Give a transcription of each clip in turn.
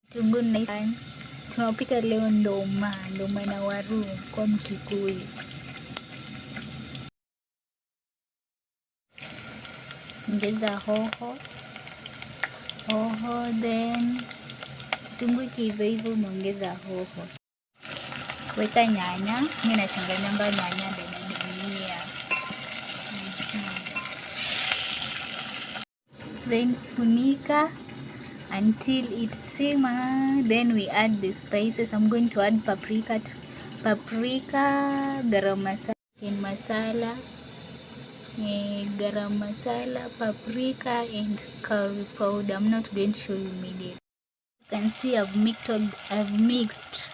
Tungu na tunapika leo ndoma na waru kwa Mkikuyu. Ongeza hoho, then tungu ikiiva hivyo umeongeza hoho. Weka nyanya, mimi nachanganyanga nyanya na dania. Then funika until it simmer. Then we add the spices. I'm going to add paprika, garam masala, garam masala, paprika and curry powder. I'm not going to show you immediately. You can see I've mixed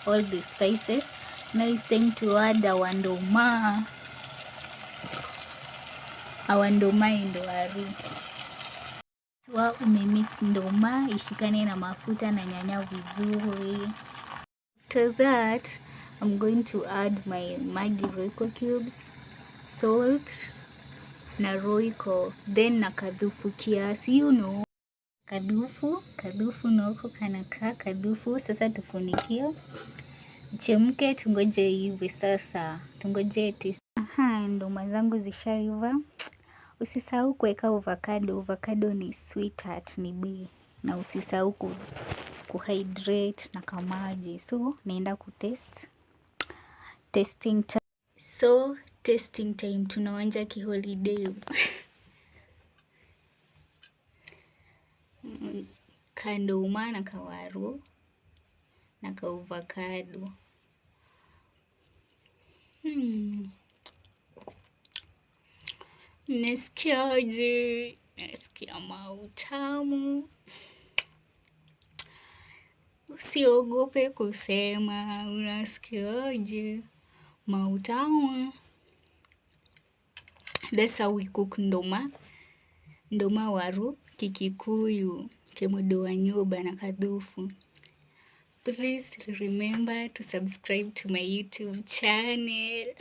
all the spices. Now it's time to add our ndoma and waru. Umemix ndoma ishikane na mafuta na nyanya vizuri. After that, I'm going to add my Maggi Royco cubes, salt na Royco, then na kadhufu kiasi, kadhufu noko kanaka kadhufu. Sasa tufunikie chemke, tungoje hivi sasa, tungoje test. Ndoma zangu zishaiva. Usisahau kuweka avocado ni sweetheart, ni B, na usisahau kuhydrate na kamaji. So naenda testing time, tunaonja kiholiday. Kandoma na kawaru na ka avocado. Nasikiaje? Nasikia mautamu. Usiogope kusema unasikiaje. Mautamu. That's how we cook ndoma waru Kikikuyu, kemudo wa nyoba na kadhufu. Please remember to subscribe to my YouTube channel.